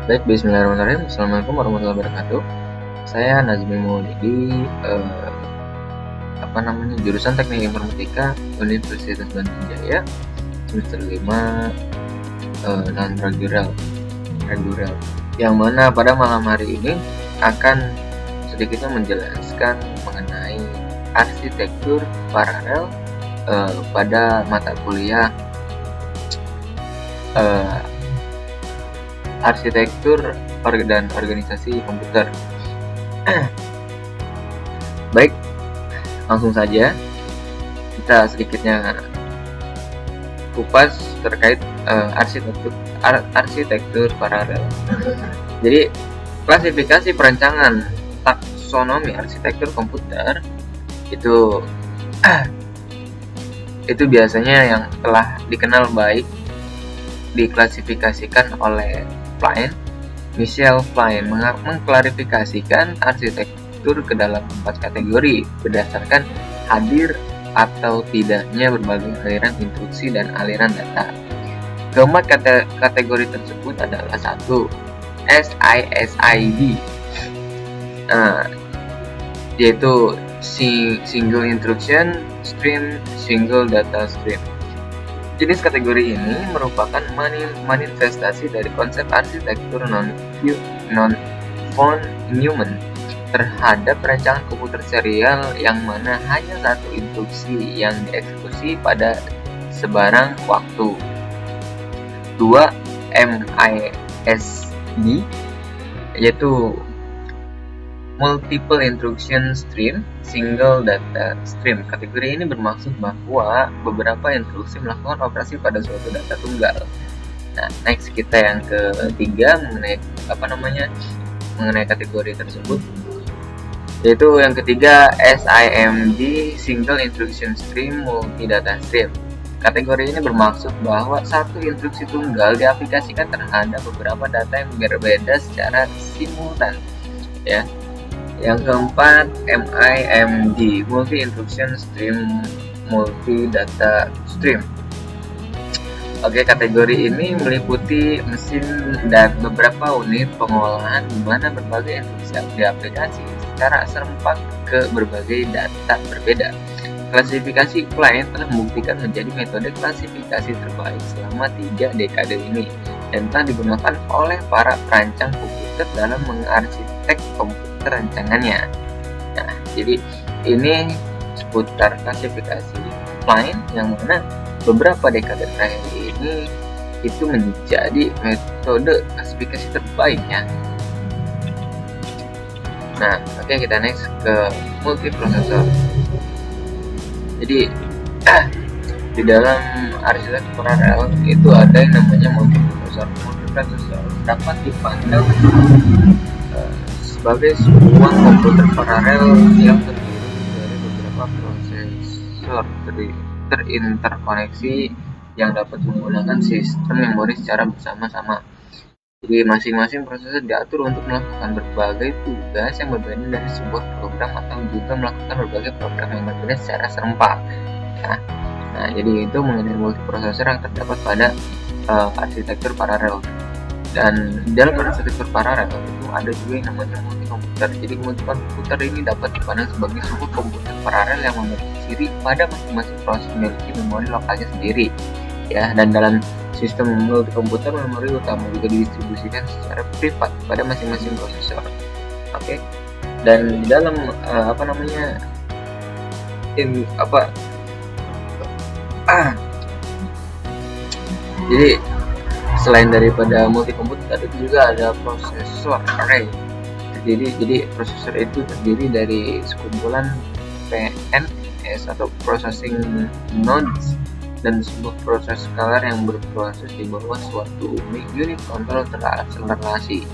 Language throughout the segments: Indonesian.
Baik, bismillahirrahmanirrahim. Assalamualaikum warahmatullahi wabarakatuh. Saya Nazmi Maulidi, jurusan Teknik Informatika Universitas Bandung Jaya, semester 5, non-regular, yang mana pada malam hari ini akan sedikitnya menjelaskan mengenai arsitektur paralel pada mata kuliah arsitektur dan organisasi komputer. Baik, langsung saja kita sedikitnya kupas terkait arsitektur paralel. Jadi, klasifikasi perancangan taksonomi arsitektur komputer itu biasanya yang telah dikenal baik diklasifikasikan oleh Michel Plain mengklarifikasikan arsitektur ke dalam 4 kategori berdasarkan hadir atau tidaknya berbagai aliran instruksi dan aliran data. Keempat kategori tersebut adalah 1. SISID, yaitu Single Instruction Stream, Single Data Stream. Jenis kategori ini merupakan manifestasi dari konsep arsitektur non-von Neumann terhadap perancangan komputer serial yang mana hanya satu instruksi yang dieksekusi pada sebarang waktu. 2. MISD, yaitu Multiple Instruction Stream, Single Data Stream. Kategori ini bermaksud bahwa beberapa instruksi melakukan operasi pada suatu data tunggal. Nah, next kita yang ketiga mengenai kategori tersebut, yaitu yang ketiga SIMD, Single Instruction Stream, Multi Data Stream. Kategori ini bermaksud bahwa satu instruksi tunggal diaplikasikan terhadap beberapa data yang berbeda secara simultan, ya. Yang keempat, MIMD, Multi Instruction Stream, Multi Data Stream. Oke, kategori ini meliputi mesin dan beberapa unit pengolahan di mana berbagai instruksi diaplikasi secara serempak ke berbagai data berbeda. Klasifikasi Plain telah membuktikan menjadi metode klasifikasi terbaik selama 3 dekade ini dan telah digunakan oleh para perancang komputer dalam mengarsitek komputer rancangannya. Nah, jadi ini seputar klasifikasi Plain yang mana beberapa dekade terakhir ini itu menjadi metode klasifikasi terbaik, ya. Nah, oke, kita next ke multiprosesor. Jadi di dalam arsitektur paralel itu ada yang namanya multiprosesor. Multiprosesor dapat dipandang sebagai sebuah komputer paralel yang terdiri dari beberapa prosesor terinterkoneksi yang dapat menggunakan sistem memori secara bersama-sama. Jadi masing-masing prosesor diatur untuk melakukan berbagai tugas yang berbeda dari sebuah program atau juga melakukan berbagai program yang berbeda secara serempak. Ya. Nah, jadi itu mengenai multiprosesor yang terdapat pada arsitektur paralel. Dan dalam arsitektur paralel itu ada juga yang namanya multikomputer. Jadi multikomputer ini dapat dipandang sebagai sebuah komputer paralel yang memiliki ciri pada masing-masing proses memiliki memori lokalnya sendiri. Ya, dan dalam sistem multikomputer memori utama juga didistribusikan secara privat pada masing-masing prosesor. Oke. Dan di dalam jadi selain daripada multikomputer itu juga ada prosesor array. Jadi prosesor itu terdiri dari sekumpulan PNS atau processing nodes dan sebuah proses skalar yang berproses di bawah suatu unit kontrol terakselerasi.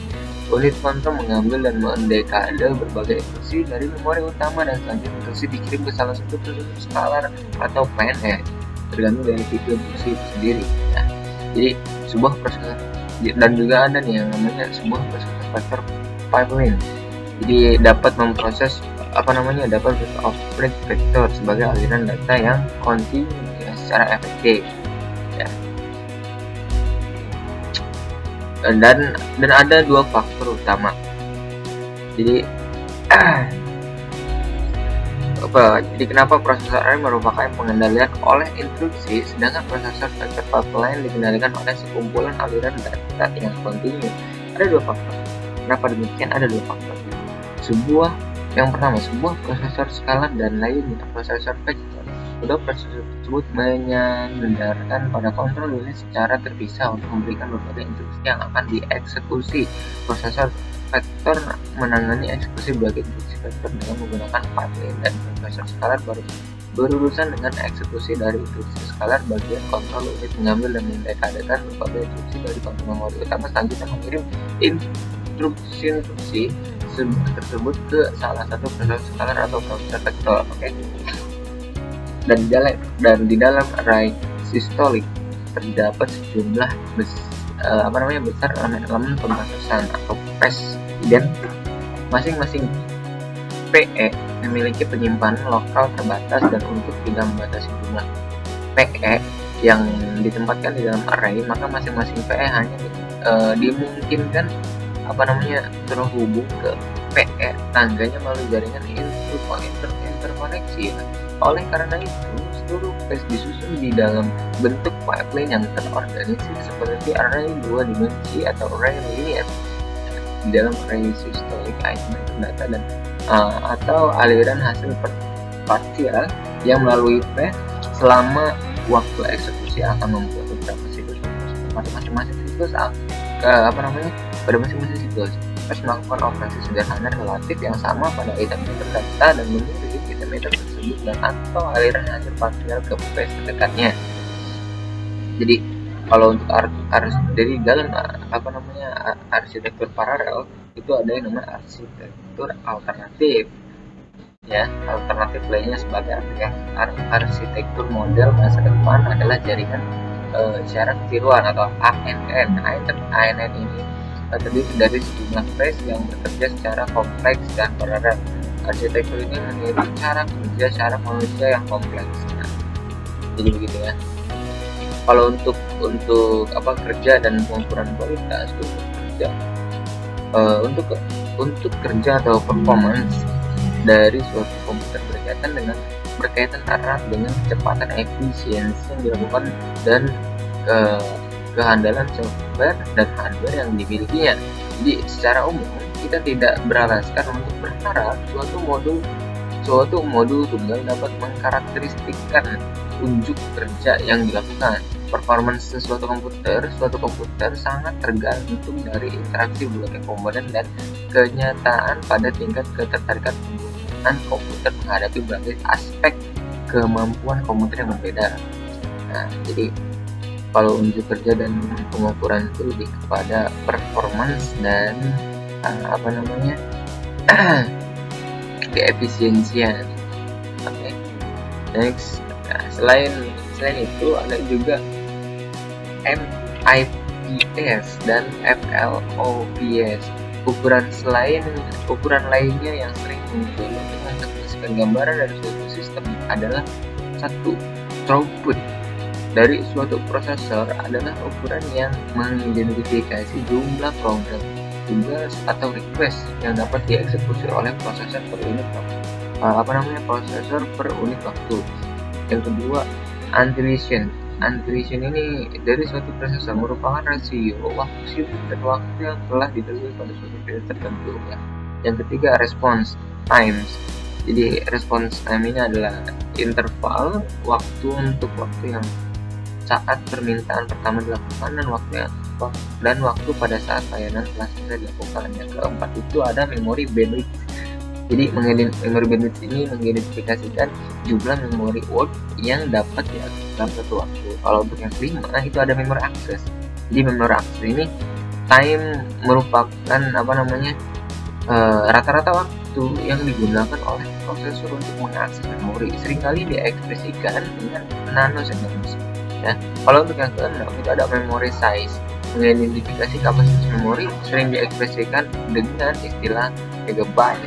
Unit kontrol mengambil dan mendekade berbagai instruksi dari memori utama dan selanjutnya instruksi dikirim ke salah satu proses skalar atau PNS tergantung dari tipe instruksi itu sendiri. Nah, jadi sebuah proses dan juga ada nih yang namanya sebuah proses vector pipeline. Jadi dapat memproses dapat operate vektor sebagai aliran data yang kontinu secara efektif, ya. dan ada dua faktor utama. Jadi kenapa prosesor ARM merupakan pengendalian oleh instruksi, sedangkan prosesor vector pipeline dikendalikan oleh sekumpulan aliran data yang kontinu. Ada dua faktor. Kenapa demikian? Ada dua faktor. Yang pertama, sebuah prosesor skalar dan lainnya prosesor vektor. Kedua prosesor tersebut menyandarkan pada kontrol unit secara terpisah untuk memberikan berbagai instruksi yang akan dieksekusi. Prosesor vektor menangani eksekusi berbagai instruksi vektor dengan menggunakan pipeline, dan prosesor skalar berurusan dengan eksekusi dari instruksi skalar. Bagian kontrol unit mengambil dan mendekadakan berbagai instruksi dari kontrol memori utama, selanjutnya mengirim instruksi tersebut ke salah satu prosesor skalar atau prosesor vektor. Dan di dalam array sistolik terdapat sejumlah besar elemen pemrosesan atau PES identik. Masing-masing PE memiliki penyimpanan lokal terbatas, dan untuk tidak membatasi jumlah PE yang ditempatkan di dalam array, maka masing-masing PE hanya dimungkinkan terhubung ke PE tangganya melalui jaringan interkoneksi. Oleh karena itu, seluruh PES disusun di dalam bentuk pipeline yang terorganisir seperti array dua dimensi atau array linear. Di dalam array sistolik item data dan atau aliran hasil parsial yang melalui PES selama waktu eksekusi akan membuat beberapa siklus pada masing-masing siklus pada masing-masing siklus. PES melakukan operasi sederhana relatif yang sama pada item-item data dan mengirim item-item tersebut dan atau aliran hasil parsial ke PES terdekatnya. Jadi kalau untuk dari dalam arsitektur paralel itu ada yang namanya arsitektur alternatif. Alternatif lainnya sebagai arsitektur model masa depan adalah jaringan syarat tiruan atau ANN. ANN ini terdiri dari sejumlah PES yang bekerja secara kompleks dan paralel. Arsitektur ini meniru cara kerja syaraf manusia yang kompleks. Jadi begitu ya. Kalau untuk kerja dan pengukuran kualitas untuk kerja atau performance dari suatu komputer berkaitan erat dengan kecepatan, efisiensi yang dilakukan, dan kehandalan software dan hardware yang dimilikinya. Jadi secara umum kita tidak beralasan untuk berharap suatu modul tunggal dapat mengkarakteristikkan unjuk kerja yang dilakukan. Performance suatu komputer sangat tergantung dari interaksi berbagai komponen dan kenyataan pada tingkat ketertarikan penggunaan komputer menghadapi berbagai aspek kemampuan komputer yang berbeda. Jadi kalau unjuk kerja dan pengukuran itu lebih kepada performance dan keefisiensian. Next, selain itu ada juga MIPS dan FLOPS. Ukuran lainnya yang sering muncul untuk mengekspresikan gambaran dari suatu sistem adalah satu, throughput dari suatu prosesor adalah ukuran yang mengidentifikasi jumlah program, tugas atau request yang dapat dieksekusi oleh prosesor per unit waktu. Yang kedua, anticipation. Anticipation ini dari suatu prosesor merupakan rasio waktu sibuk dan waktu yang telah ditentukan pada suatu periode tertentu. Yang ketiga, response times. Jadi response time ini adalah interval waktu untuk waktu yang saat permintaan pertama dilakukan dan waktu pada saat layanan telah selesai dilakukan. Yang keempat itu ada memory bandwidth. Jadi memory bandwidth ini mengidentifikasikan jumlah memory word yang dapat diakses dalam satu waktu. Kalau untuk yang kelima itu ada memory access. Jadi memory access ini time merupakan rata-rata waktu yang digunakan oleh prosesor untuk mengakses memori. Seringkali diekspresikan dengan nanoseconds. Kalau untuk yang keenam itu ada memory size. Mengidentifikasi kapasitas memori sering diekspresikan dengan istilah megabyte.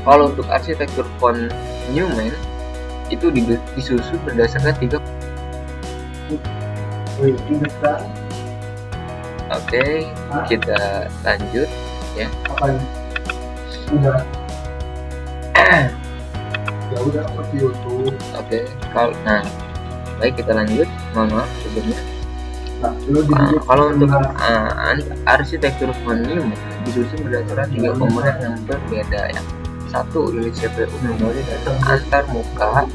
Kalau untuk arsitektur von Neumann itu disusun berdasarkan 3 Oke, kita lanjut ya. Oke, baik, kita lanjut. Mohon maaf sebelumnya. Kalau untuk arsitektur Phonium disusun berdasarkan 3 komponen yang berbeda ya. Satu, unit CPU memori dan antar muka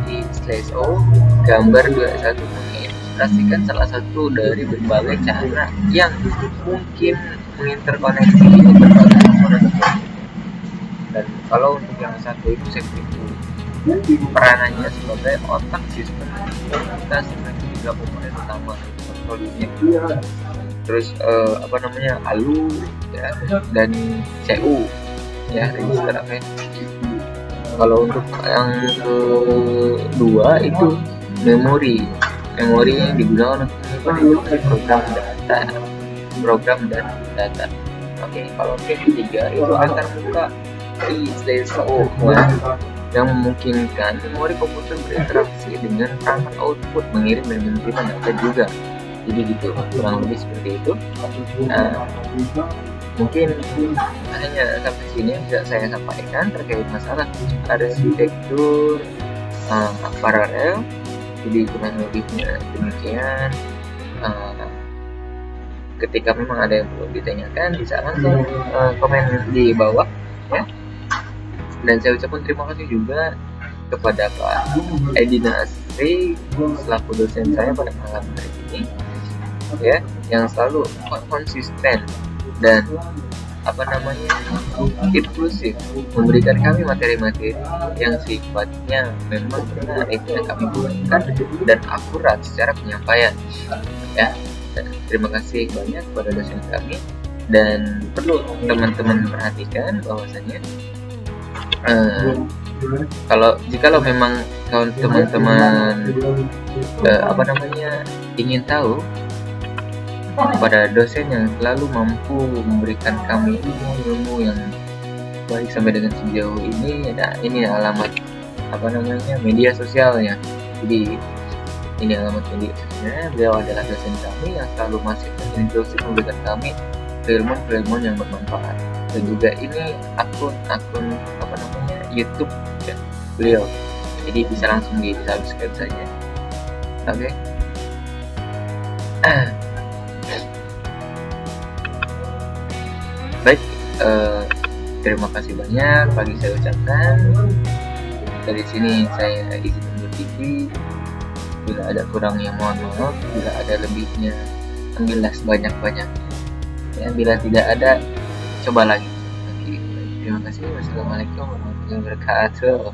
di/O gambar 21 mengilustrasikan salah satu dari berbagai cara yang mungkin menginterkoneksi berbagai komponen. Dan kalau untuk yang satu itu CPU, peranannya sebagai otak sistem komunikasi dengan 3 komponen utama, kontrol unit, terus ALU ya, dan CU ya, register apa ya. Kalau untuk yang kedua itu memori yang digunakan untuk program dan data. Oke, kalau yang ketiga itu antar muka I/O yang memungkinkan memori komputer berinteraksi dengan perangkat output, mengirim dan menerima data juga. Jadi gitu, kurang lebih seperti itu. Mungkin hanya sampai sini yang bisa saya sampaikan terkait masalah arsitektur paralel. Jadi kurang lebihnya demikian. Ketika memang ada yang perlu ditanyakan, bisa langsung komen di bawah ya. Dan saya ucapkan terima kasih juga kepada Pak Edi Nasri selaku dosen saya pada malam hari ini ya, yang selalu konsisten dan inklusif memberikan kami materi-materi yang sifatnya memang benar itu yang kami butuhkan dan akurat secara penyampaian ya. Terima kasih banyak kepada dosen kami, dan perlu teman-teman perhatikan bahwasanya jikalau memang teman-teman ingin tahu pada dosen yang selalu mampu memberikan kami ilmu yang baik sampai dengan sejauh ini, ini alamat media sosialnya. Jadi ini alamat media sosialnya. Beliau adalah dosen kami yang selalu masih inklusif memberikan kami ilmu-ilmu yang bermanfaat. Dan juga ini akun YouTube ya, beliau. Jadi bisa langsung di subscribe saja. Oke. Baik, terima kasih banyak bagi saya ucapkan. Dari sini saya izin undur diri. Bila ada kurangnya mohon maaf, bila ada lebihnya ambillah sebanyak-banyak ya, bila tidak ada coba lagi. Oke, terima kasih. Wassalamualaikum warahmatullahi wabarakatuh.